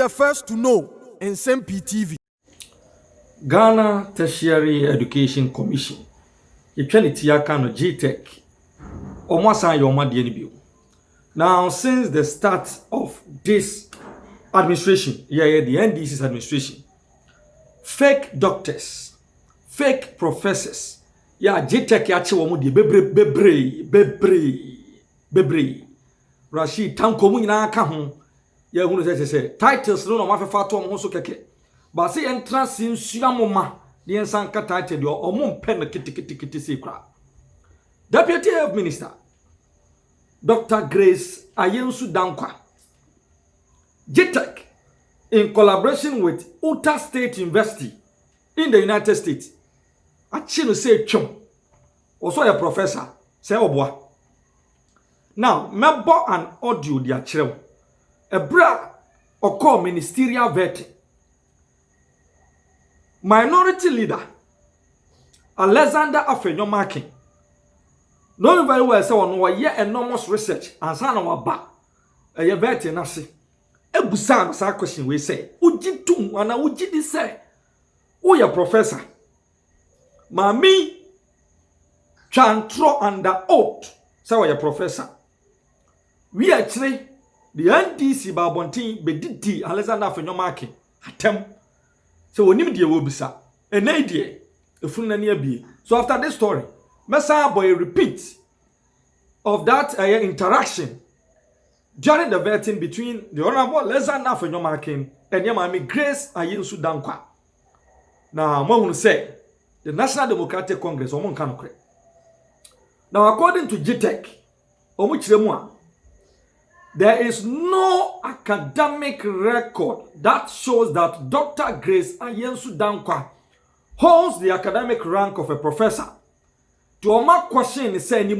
the first to know. Nsem-Pii TV. Ghana Tertiary Education Commission. You can GTEC. Now, since the start of this administration, the NDC's administration, fake doctors, fake professors, GTEC bebre. Rashid Tanko na aka ho ya hunu say titles no ma fefa to mo so keke ba say entrance nsuamoma de ensanka title de omo mpe na kitikiti say kra. Deputy Health Minister Dr. Grace Ayensu Dankwa, GTEC, in collaboration with Utah State University in the United States, actually say chum, also a professor, say obwa. Now, member an audio dia chrew. A bra or call ministerial vetting. Minority leader Alexander Afenyomakin. Knowing very well, so on one year enormous research and son of a ba. A year vetting nasi. A busan sa question we say. Uji tum and a uji di say. Oh, ya professor. Mami can throw under oath. So ya professor. We actually the NDC Babontin bedidi Alexander Afenyomakin atem. So we need the wobisa. An idea. So after this story, Messiah boy repeat of that interaction during the vetting between the Honorable Alexander Afenyomakin and Yamami Grace Ayensu Dankwa. Now, one will say the National Democratic Congress. Now, according to GTEC, there is no academic record that shows that Dr. Grace Ayensu Dankwa holds the academic rank of a professor. To a question is saying,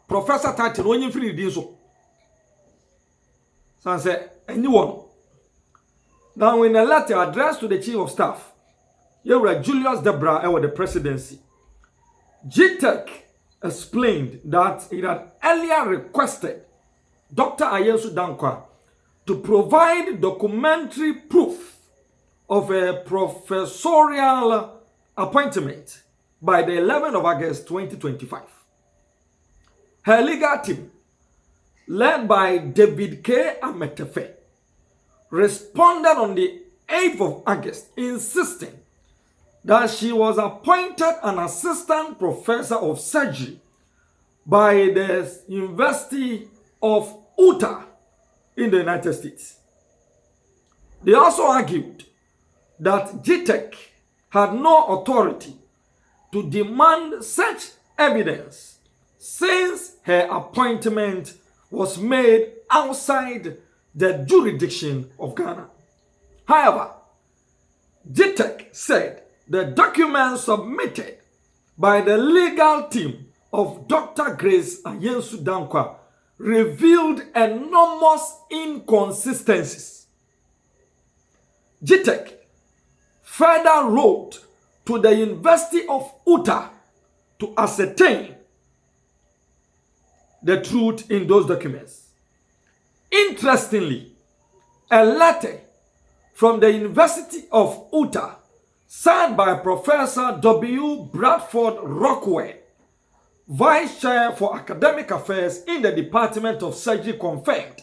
professor title, when you feel it so. So say, anyone. Now, in a letter addressed to the Chief of Staff, here were Julius Debra over the presidency. GTEC explained that it had earlier requested Dr. Ayensu Dankwa to provide documentary proof of a professorial appointment by the 11th of August 2025. Her legal team, led by David K. Ametefe, responded on the 8th of August, insisting that she was appointed an assistant professor of surgery by the University of Utah in the United States. They also argued that GTEC had no authority to demand such evidence since her appointment was made outside the jurisdiction of Ghana. However, GTEC said the documents submitted by the legal team of Dr. Grace Ayensu Dankwa revealed enormous inconsistencies. GTEC further wrote to the University of Utah to ascertain the truth in those documents. Interestingly, a letter from the University of Utah signed by Professor W. Bradford Rockwell, Vice Chair for Academic Affairs in the Department of Surgery, confirmed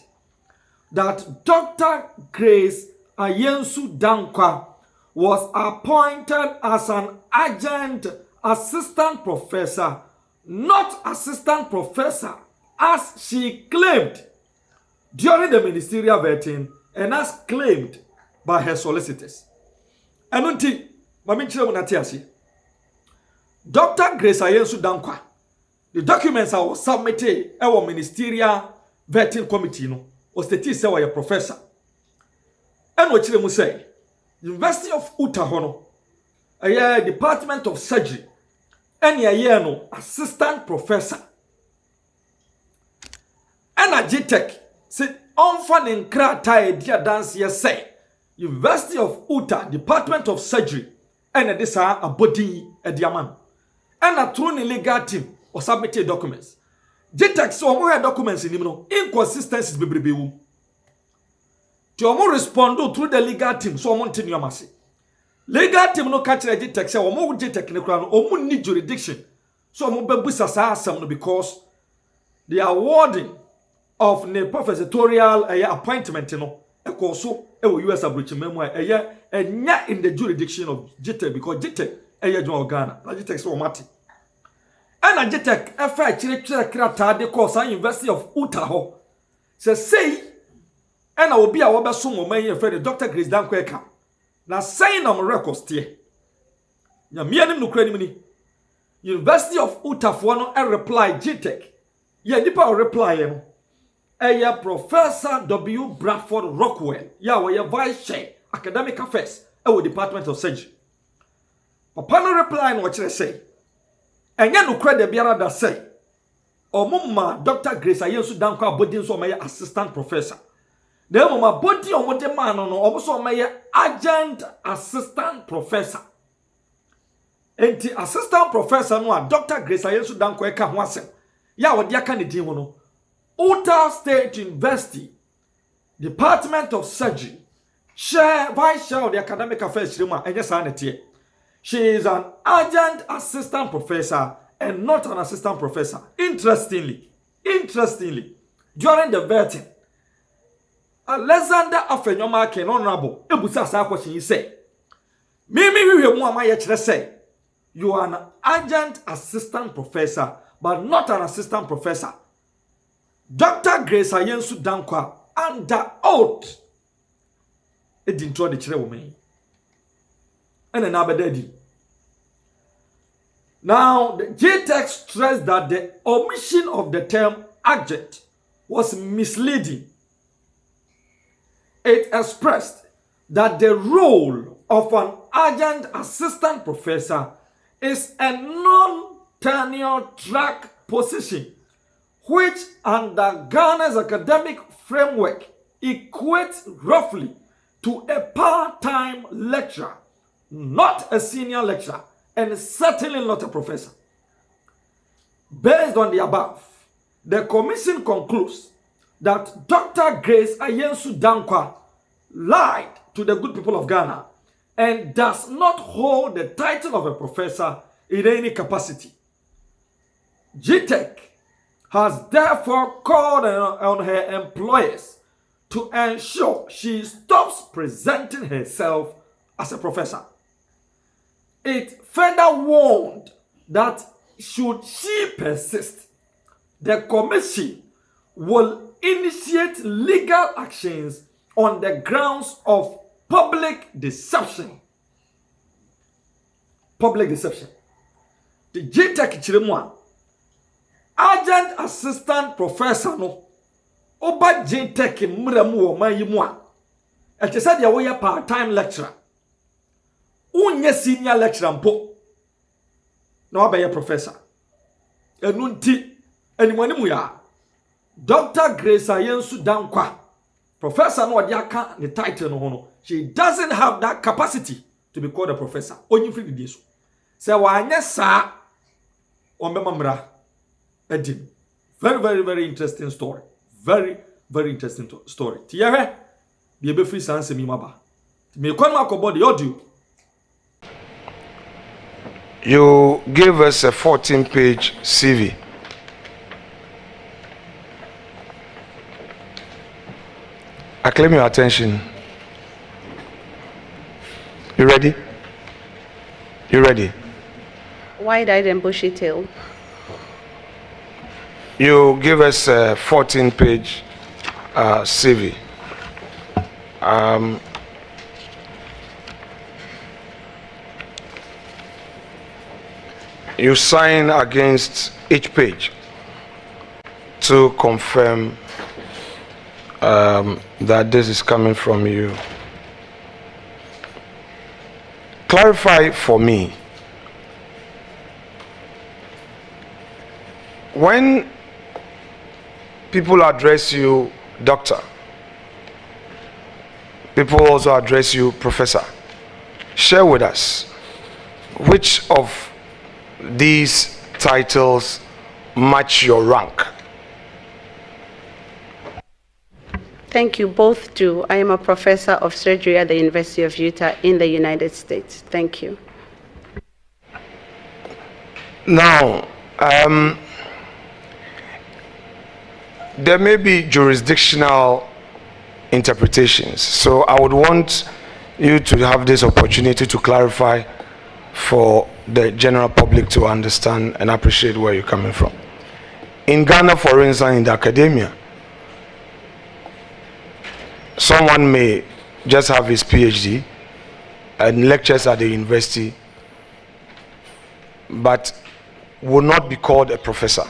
that Dr. Grace Ayensu Dankwa was appointed as an adjunct assistant professor, not assistant professor, as she claimed during the ministerial vetting and as claimed by her solicitors. And until Dr. Grace Ayensu Dankwa, the documents that were submitted our ministerial vetting committee was the teacher or a professor. And what you say, University of Utah, a Department of Surgery, and a year assistant professor. And a GTEC said, "Unfun in krata dear dance say University of Utah, Department of Surgery, and this are a body a diamond, and a true legal team or submitted documents. GTEC so more documents in inconsistencies be. To omo respond through the legal team so omo ntinu amase. Legal team no catch the GTEC say omo GTEC ne kura no omo ni jurisdiction. So omo bebusa sa asem no because the awarding of the professorial appointment no ekoso ewo US abrochimemu enya in the jurisdiction of GTEC because GTEC jo Ghana na GTEC so mati and GTEC efa chire krata de course University of Utah ho say and obi a wo beso mo man ye Dr. Grace Danko eka na say na mo records tie nya mianim no kura ni University of Utah for no reply GTEC ye nipa reply no Professor W. Bradford Rockwell we vice chair academic affairs Department of Surgery. Papa no reply no kire say enya no credit biara da say omumma Dr. Grace Ayensu Danko abodi nso omaye assistant professor. Na omumma bodi omode man no oboso omaye adjunct assistant professor. Enti assistant professor no a Dr. Grace Ayensu Danko eka ho asem wodi aka ne din ho no Utah State University, Department of Surgery, Vice Chair of the Academic Affairs, she is an adjunct assistant professor and not an assistant professor. Interestingly, during the vetting, Alexander Afenyoma Ken Honorable Ebusa sa question he say, say, you are an adjunct assistant professor, but not an assistant professor. Dr. Grace Ayensu Danko under oath. It didn't try the chile woman. And another daddy. Now, the GTEC stressed that the omission of the term adjunct was misleading. It expressed that the role of an adjunct assistant professor is a non-tenure track position which under Ghana's academic framework equates roughly to a part-time lecturer, not a senior lecturer, and certainly not a professor. Based on the above, the commission concludes that Dr. Grace Ayensu Danko lied to the good people of Ghana and does not hold the title of a professor in any capacity. GTEC has therefore called on her employers to ensure she stops presenting herself as a professor. It further warned that should she persist, the commission will initiate legal actions on the grounds of public deception. Public deception. The GTEC Chirimwa Adjunct assistant professor no oba GTEC mramu wo man yimu a ete said ya wo part-time lecturer unye senior lecturer mpo na oba professor enu nti animanimu ya Dr. Grace Ayensu Danko professor no odi aka the title no hono she doesn't have that capacity to be called a professor onyi free di so say wa anya sa ombema mra Edim. Very, very, very interesting story. Very, very interesting story. Tiyehe, the ebe free sanse mi maba. Me konma kobo the audio. You gave us a 14-page CV. I claim your attention. You ready? You ready? Wide-eyed and bushy-tailed. You give us a 14-page CV. You sign against each page to confirm that this is coming from you. Clarify for me, when people address you doctor, people also address you professor, share with us which of these titles match your rank. Thank you. Both do. I am a professor of surgery at the University of Utah in the United States. Thank you. Now, there may be jurisdictional interpretations, so I would want you to have this opportunity to clarify for the general public to understand and appreciate where you're coming from. In Ghana, for instance, in the academia, someone may just have his PhD and lectures at the university, but will not be called a professor.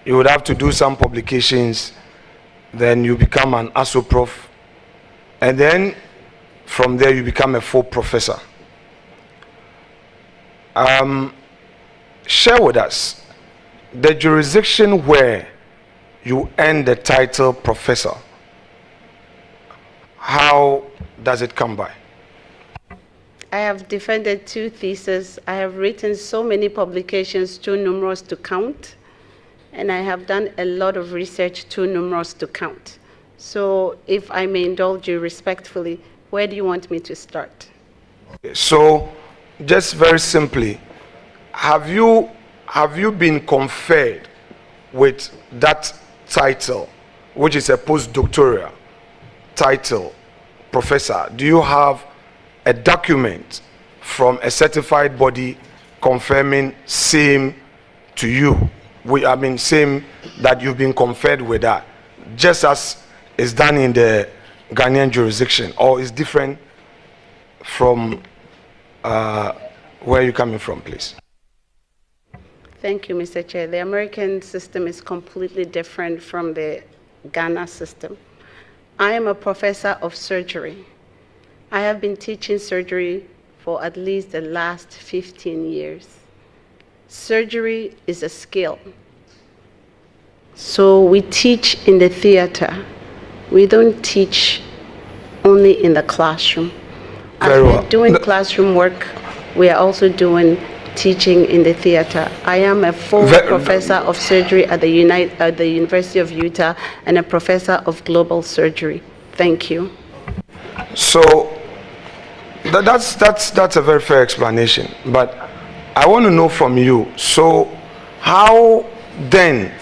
You would have to do some publications, then you become an Prof, and then from there you become a full professor. Share with us the jurisdiction where you earn the title professor. How does it come by? I have defended 2 theses. I have written so many publications, too numerous to count. And I have done a lot of research, too numerous to count. So if I may indulge you respectfully, where do you want me to start? So, just very simply, have you been conferred with that title, which is a postdoctoral title, professor? Do you have a document from a certified body confirming same to you? Same that you've been conferred with that, just as is done in the Ghanaian jurisdiction, or is different from where you're coming from, please? Thank you, Mr. Chair. The American system is completely different from the Ghana system. I am a professor of surgery. I have been teaching surgery for at least the last 15 years. Surgery is a skill. So we teach in the theater. We don't teach only in the classroom. As we're doing classroom work, we are also doing teaching in the theater. I am a full professor of surgery at the University of Utah and a professor of global surgery. Thank you. So that's a very fair explanation, but I want to know from you, so how then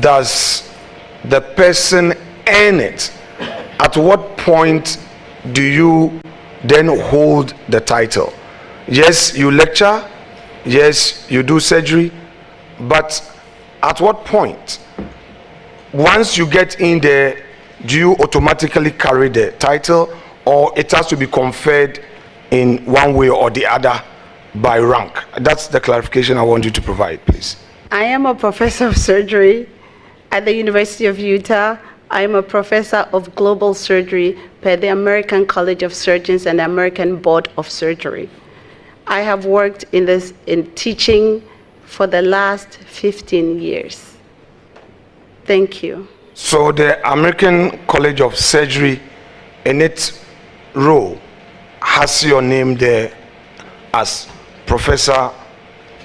does the person earn it? At what point do you then hold the title? Yes, you lecture, yes, you do surgery, but at what point, once you get in there, do you automatically carry the title, or it has to be conferred in one way or the other by rank? That's the clarification I want you to provide, please. I am a professor of surgery at the University of Utah. I am a professor of global surgery per the American College of Surgeons and the American Board of Surgery. I have worked in teaching for the last 15 years. Thank you. So the American College of Surgery, in its role, has your name there as Professor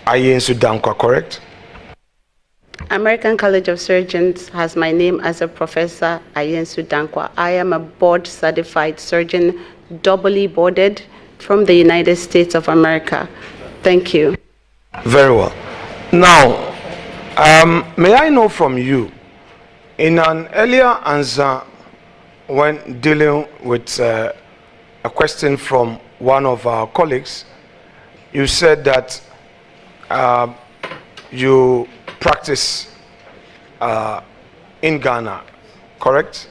Nsem-Pii, correct? American College of Surgeons has my name as a Professor Nsem-Pii. I am a board-certified surgeon, doubly boarded from the United States of America. Thank you. Very well. Now, may I know from you, in an earlier answer when dealing with a question from one of our colleagues, you said that you practice in Ghana, correct?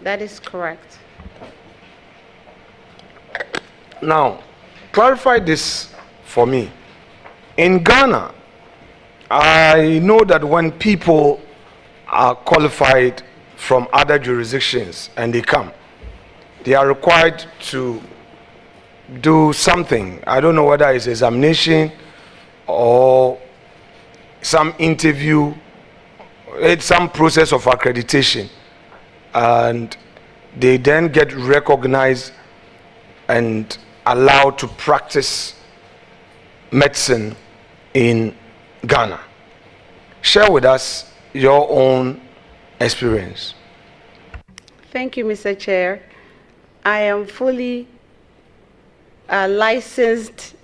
That is correct. Now, clarify this for me. In Ghana, I know that when people are qualified from other jurisdictions and they come, they are required to do something. I don't know whether it's examination or some interview, it's some process of accreditation, and they then get recognized and allowed to practice medicine in Ghana. Share with us your own experience? Thank you, Mr. Chair. I am fully licensed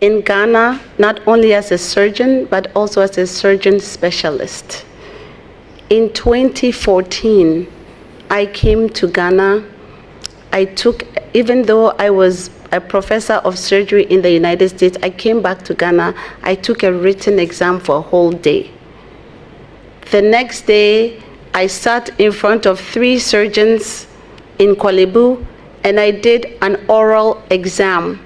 in Ghana, not only as a surgeon, but also as a surgeon specialist. In 2014, I came to Ghana. Even though I was a professor of surgery in the United States, I came back to Ghana. I took a written exam for a whole day. The next day, I sat in front of 3 surgeons in Kolebu, and I did an oral exam.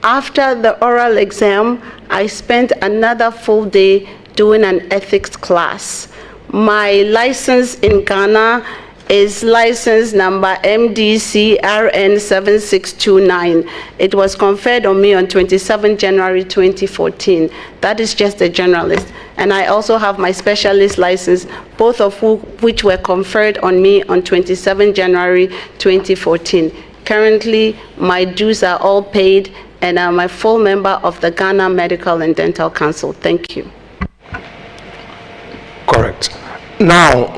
After the oral exam, I spent another full day doing an ethics class. My license in Ghana is license number MDCRN7629. It was conferred on me on 27 January 2014. That is just a generalist. And I also have my specialist license, both of which were conferred on me on 27 January 2014. Currently, my dues are all paid, and I'm a full member of the Ghana Medical and Dental Council. Thank you. Correct. Now,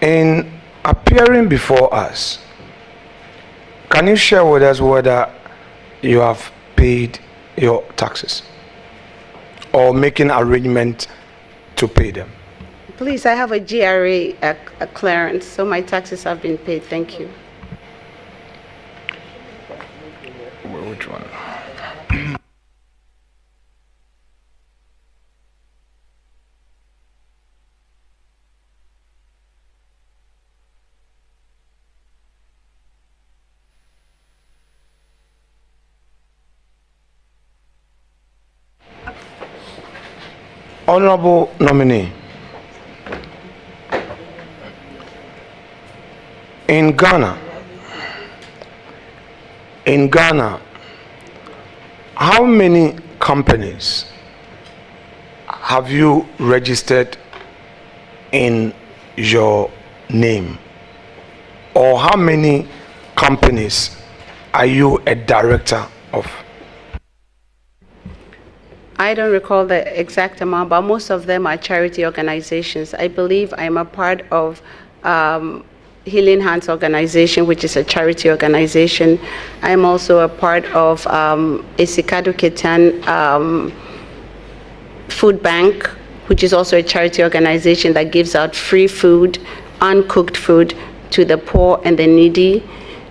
in appearing before us, can you share with us whether you have paid your taxes or making arrangement to pay them? Please, I have a GRA clearance, so my taxes have been paid. Thank you. Which one? Honorable nominee, in Ghana, how many companies have you registered in your name? Or how many companies are you a director of? I don't recall the exact amount, but most of them are charity organizations. I believe I'm a part of Healing Hands organization, which is a charity organization. I'm also a part of Esikadu Ketan Food Bank, which is also a charity organization that gives out free food, uncooked food to the poor and the needy.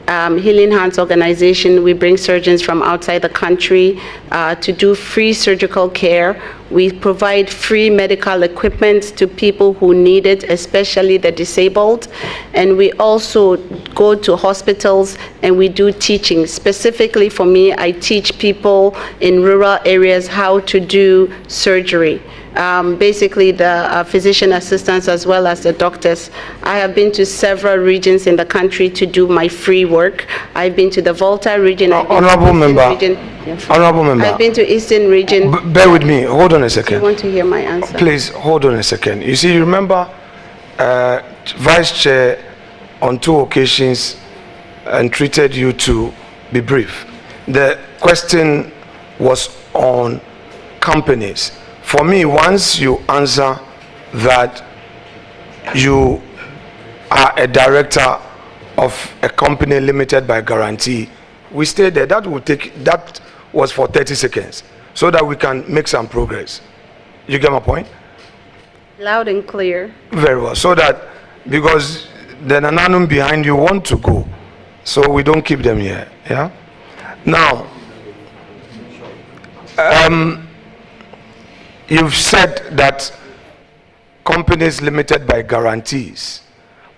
Healing Hands organization, we bring surgeons from outside the country to do free surgical care. We provide free medical equipment to people who need it, especially the disabled. And we also go to hospitals and we do teaching. Specifically for me, I teach people in rural areas how to do surgery. Basically the physician assistants as well as the doctors. I have been to several regions in the country to do my free work. I've been to the Volta region. Honorable member. Honorable member. I've been to Eastern region. Bear with me. Hold on a second. You want to hear my answer? Please hold on a second. You see, you remember Vice Chair on 2 occasions entreated you to be brief. The question was on companies. For me, once you answer that you are a director of a company limited by guarantee, we stay there. That was for 30 seconds so that we can make some progress. You get my point? Loud and clear. Very well. So that, because the nananum behind you want to go, so we don't keep them here. Yeah. Now, you've said that companies limited by guarantees.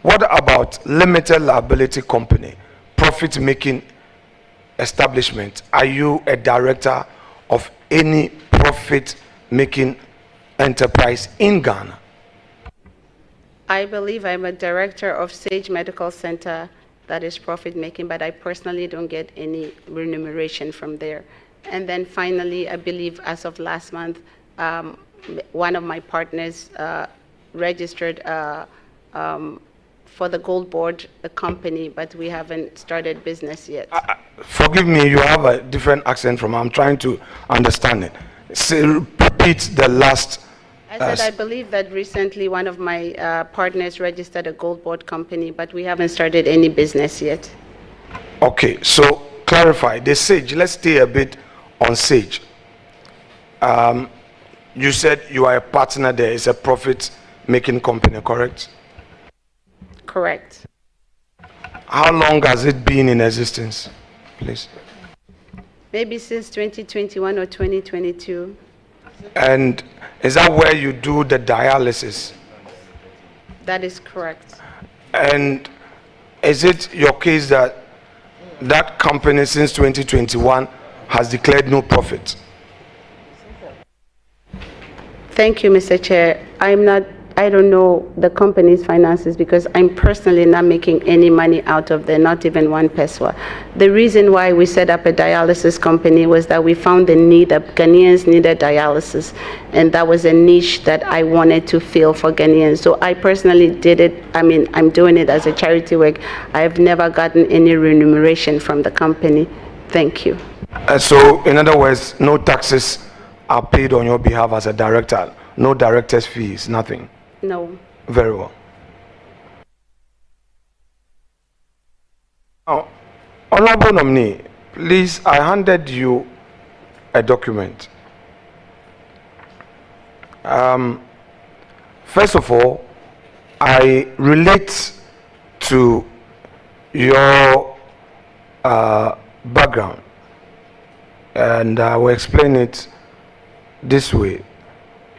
What about limited liability company, profit-making establishment? Are you a director of any profit-making enterprise in Ghana? I believe I'm a director of Sage Medical Center that is profit-making, but I personally don't get any remuneration from there. And then finally, I believe as of last month, one of my partners registered for the Gold Board, the company, but we haven't started business yet. Forgive me, you have a different accent from. I'm trying to understand it. Say, repeat the last I said I believe that recently one of my partners registered a gold board company, but we haven't started any business yet. Okay, so clarify the Sage. Let's stay a bit on Sage. You said you are a partner there. It's a profit-making company, correct? Correct. How long has it been in existence, please? Maybe since 2021 or 2022. And is that where you do the dialysis? That is correct. And is it your case that that company since 2021 has declared no profit? Thank you, Mr. Chair. I don't know the company's finances because I'm personally not making any money out of there, not even one peso. The reason why we set up a dialysis company was that we found the need that Ghanaians needed dialysis, and that was a niche that I wanted to fill for Ghanaians. So I personally did it. I mean, I'm doing it as a charity work. I have never gotten any remuneration from the company. Thank you. So, in other words, no taxes are paid on your behalf as a director, no director's fees, nothing. No. Very well. Now, Honorable nominee, please, I handed you a document. First of all, I relate to your background, and I will explain it this way.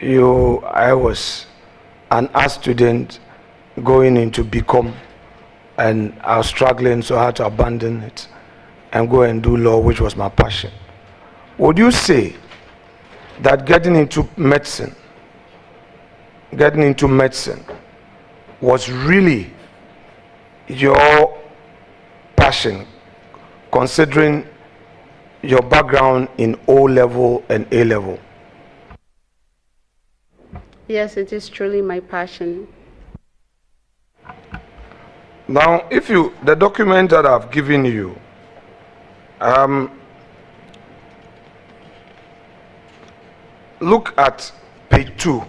I was an art student going into BCom, and I was struggling, so I had to abandon it and go and do law, which was my passion. Would you say that getting into medicine was really your passion, considering your background in O-level and A-level? Yes, it is truly my passion. Now, the document that I've given you, look at page 2.